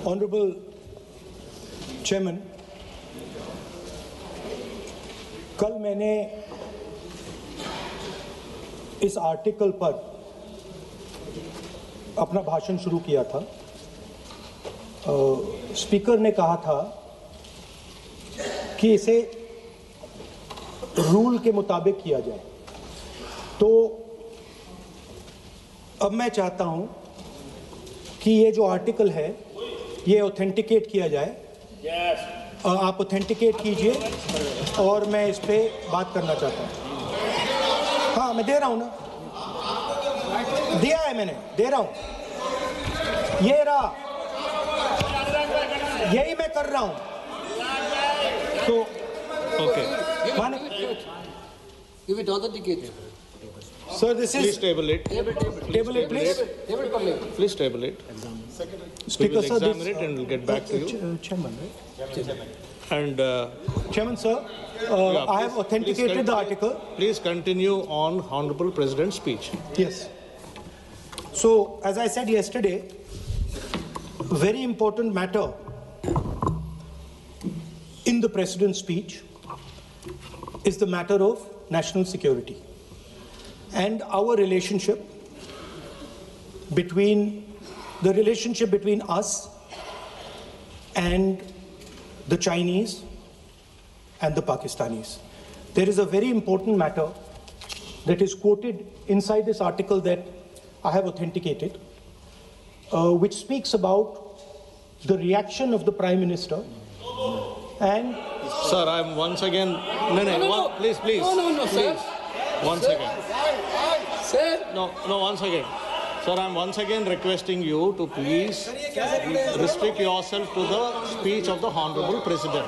Honorable Chairman, कल मैंने इस आर्टिकल पर अपना भाषण शुरू किया था। स्पीकर ने कहा था कि इसे रूल के मुताबिक किया जाए, तो अब मैं चाहता हूं कि ये जो आर्टिकल है ये ऑथेंटिकेट किया जाए। आप ऑथेंटिकेट कीजिए और मैं इस पे बात करना चाहता हूँ। हाँ, मैं दे रहा हूँ ना, दिया है मैंने, दे रहा हूँ, ये रहा, यही मैं कर रहा हूँ। तो Okay. Give it authenticated. Sir, this Please is table it. table it, please. Please table it. We Speaker, will sir, examine it and we'll get back to you. Chairman, right? And Chairman, sir, yeah, I have please authenticated the article. Please continue on Honorable President's speech. Yes. So, as I said yesterday, very important matter in the President's speech is the matter of national security and our relationship between us and the Chinese and the Pakistanis. There is a very important matter that is quoted inside this article that I have authenticated, which speaks about the reaction of the Prime Minister and... Sir, I'm once again... No. Please. No, sir. Once again. Sir. No, once again. Sir, I'm once again requesting you to please restrict yourself to the speech of the Honorable President.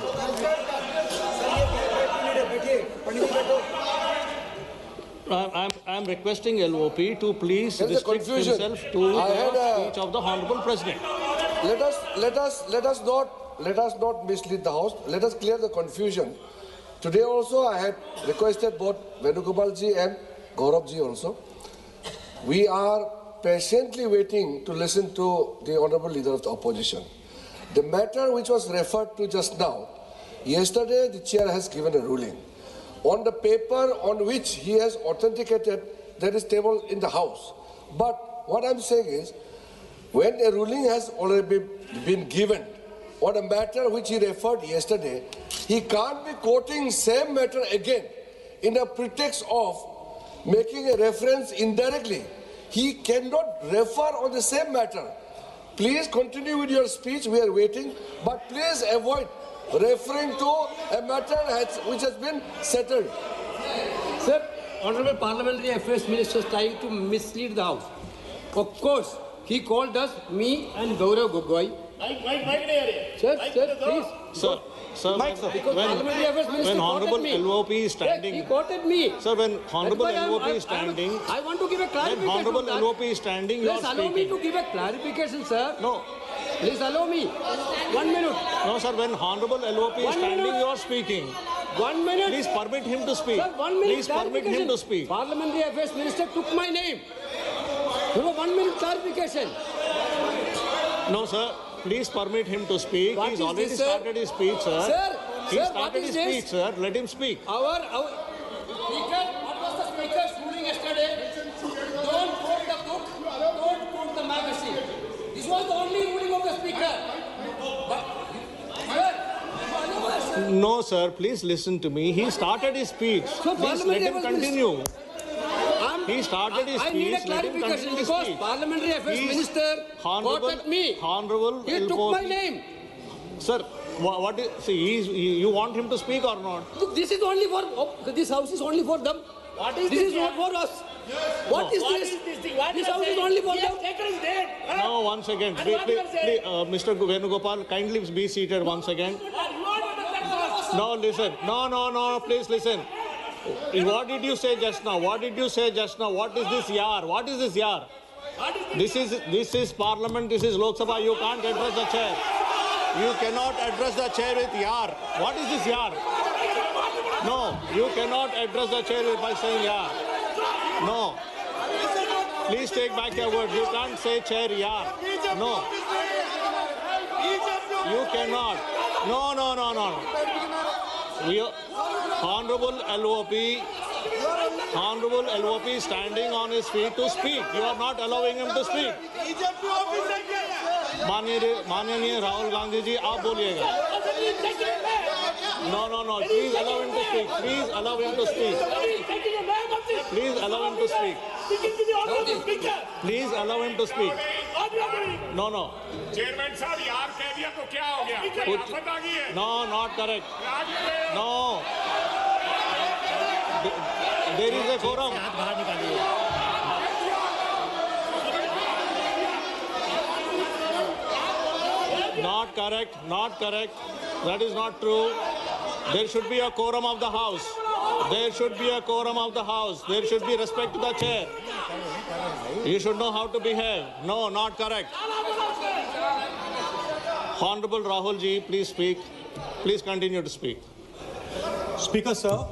I'm requesting LOP to please restrict himself to the speech of the Honorable President. Let us not mislead the House. Let us clear the confusion. Today also I had requested both Venugopalji and Gauravji also. We are patiently waiting to listen to the Honorable Leader of the Opposition. The matter which was referred to just now, yesterday the Chair has given a ruling. On the paper on which he has authenticated, that is tabled in the House. But what I'm saying is, when a ruling has already been given on a matter which he referred yesterday, he can't be quoting same matter again in a pretext of making a reference indirectly. He cannot refer on the same matter. Please continue with your speech, we are waiting, but please avoid referring to a matter which has been settled. Sir, Honorable Parliamentary Affairs Minister is trying to mislead the House. Of course, he called us, me and Gaurav Gogoi. Sir, please. Sir, Parliamentary Affairs Minister when Honorable quoted me. LOP is standing... Yes, he quoted me. Sir, when Honorable LOP is standing... I want to give a clarification. When Honorable LOP is standing, you are Please speaking. allow me to give a clarification, sir. No. Please allow me. 1 minute. No, sir, when Honorable LOP is standing, you are speaking. 1 minute. Please permit him to speak. Sir, 1 minute. Please permit him to speak. Parliamentary Affairs Minister took my name. You know, 1 minute clarification. No, sir. Please permit him to speak. What He's is already this, sir? started his speech, sir. Sir, He sir, started what is his this? speech, sir. Let him speak. Our Speaker, what was the Speaker's ruling yesterday? Don't quote the book, don't quote the magazine. This was the only ruling of the Speaker. But, sir, No, sir. Please listen to me. He started his speech. So Please let him continue. He started his I need a speech. Let him clarification continue his because speech. Parliamentary Affairs He's Minister Honorable- quoted me. Honorable He took LOP. my name. Sir, what is... See, you want him to speak or not? Look, this is only for, this house is only for them. What is This this is not for us. What is What this? is this thing? What This you are house is saying? only for He them. has taken his name. No, once again. And what you are saying? Mr. Venugopal, kindly be seated once again. No, listen. No, please listen. What did you say just now? What is this yar? What is this yar? This is Parliament, this is Lok Sabha. You can't address the chair. You cannot address the chair with yar. What is this yar? No, you cannot address the chair by saying yar. No. Please take back your word. You can't say chair yar. No. You cannot. No, no, no, no. Honorable LOP is standing on his feet to speak. You are not allowing him to speak. माननीय राहुल गांधी जी, आप बोलिएगा. No, no, no. Please allow him to speak. Please allow him to speak. Please allow him to speak. Please allow him to speak. No, no. Chairman साहब यार कह दिया तो क्या हो गया? क्या आफत आ गई है? No, not correct. No. There is a quorum. Not correct. Not correct. That is not true. There should be a quorum of the House. There should be a quorum of the House. There should be respect to the chair. You should know how to behave. No, not correct. Honorable Rahul ji, please speak. Please continue to speak. Speaker, sir,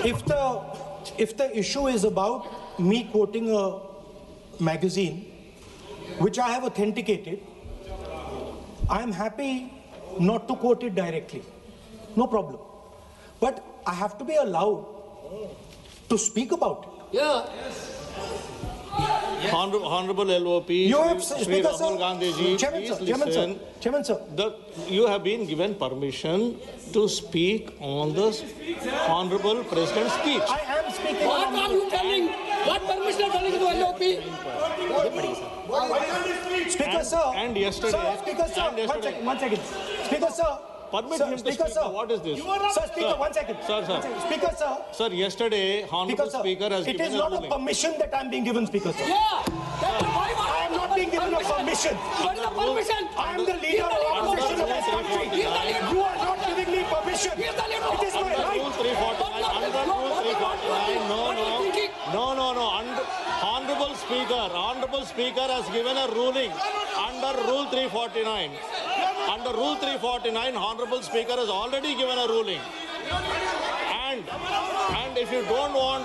if the issue is about me quoting a magazine, which I have authenticated, I am happy not to quote it directly. No problem. But I have to be allowed to speak about it. Yeah. Honorable LOP, You have, Shri Speaker, Rahul sir. Gandhi ji, Chairman, please sir. Chairman, sir. listen. Chairman, sir. You have been given permission to speak on the Honorable President's speech. I am speaking. What are you telling? What permission are telling to LOP? Speaker, sir. and yesterday- Sir, Speaker, sir. and yesterday- One second. Speaker, sir. Permit Sir, him to Speaker, speak. sir. What is this? Sir, Speaker, Sir. 1 second. Sir, sir. 1 second. Speaker, sir. Sir, yesterday, Honorable Speaker, sir. Speaker has It given is a not a ruling. permission that I'm being given, Speaker, sir. Yeah. I am not being given a permission. What is the permission? I am the leader of opposition of this country. You are not giving me permission. He is the leader of It is my Rule right. 349, under Rule 349, no. Honorable Speaker has given a ruling under Rule 349. Under Rule 349, Honorable Speaker has already given a ruling. And if you don't want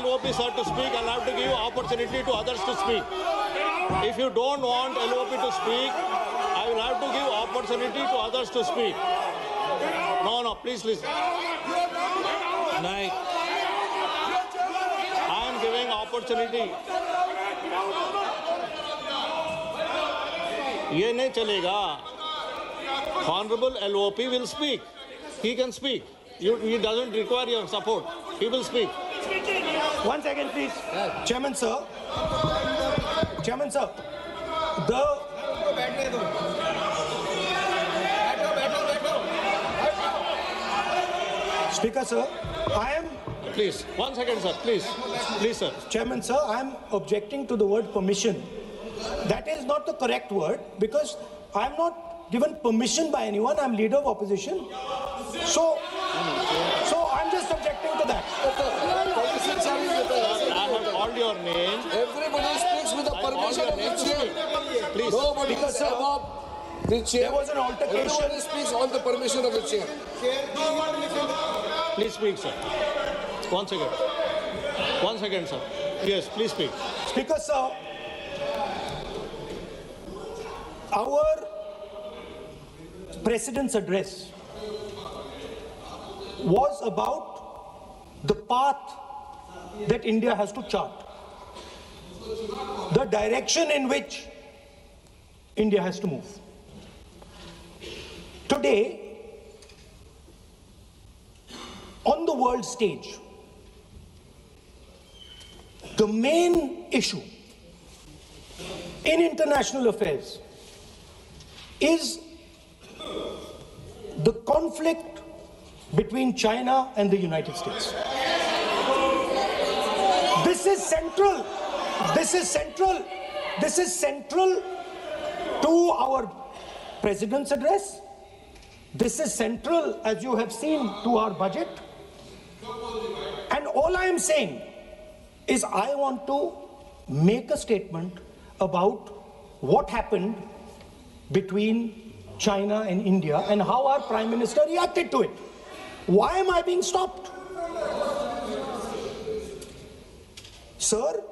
LOP sir to speak, I'll have to give you opportunity to others to speak. If you don't want LOP to speak, I will have to give opportunity to others to speak. No, please listen. I am giving opportunity. ये नहीं चलेगा. Honorable LOP will speak. He can speak. He doesn't require your support. He will speak. 1 second, please. Chairman, sir. Chairman, sir. Speaker, sir. I am, Please, 1 second, sir. Please, sir. Chairman, sir, I am objecting to the word permission. That is not the correct word because I am not given permission by anyone. I am leader of opposition. So I'm just objecting to that. Politicians are with us. I have called your name. Everybody speaks with the permission of the chair. Please. Nobody is Because, sir, above the chair. there was an altercation. Everybody speaks on the permission of the chair. Please speak, sir. 1 second. 1 second, sir. Yes, please speak. Speaker, sir, our President's address was about the path that India has to chart, the direction in which India has to move. Today, on the world stage, the main issue in international affairs is the conflict between China and the United States. This is central. This is central. This is central to our President's address. This is central, as you have seen, to our budget. And all I am saying is I want to make a statement about what happened between China and India and how our Prime Minister reacted to it. Why am I being stopped? Sir,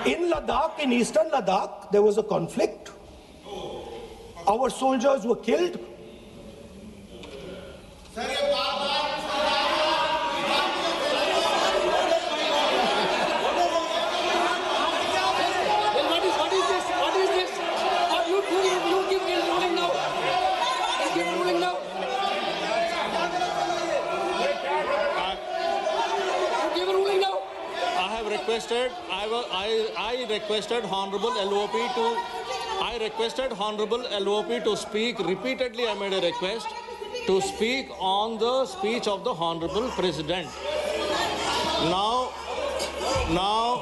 in Ladakh, in eastern Ladakh, there was a conflict. our soldiers were killed. Then what is this? What is this? What you doing? You give me ruling now. You give ruling now. You give ruling now. I have requested, I requested Honorable LOP to, I requested Honorable LOP to speak. Repeatedly I made a request to speak on the speech of the Honorable President. Now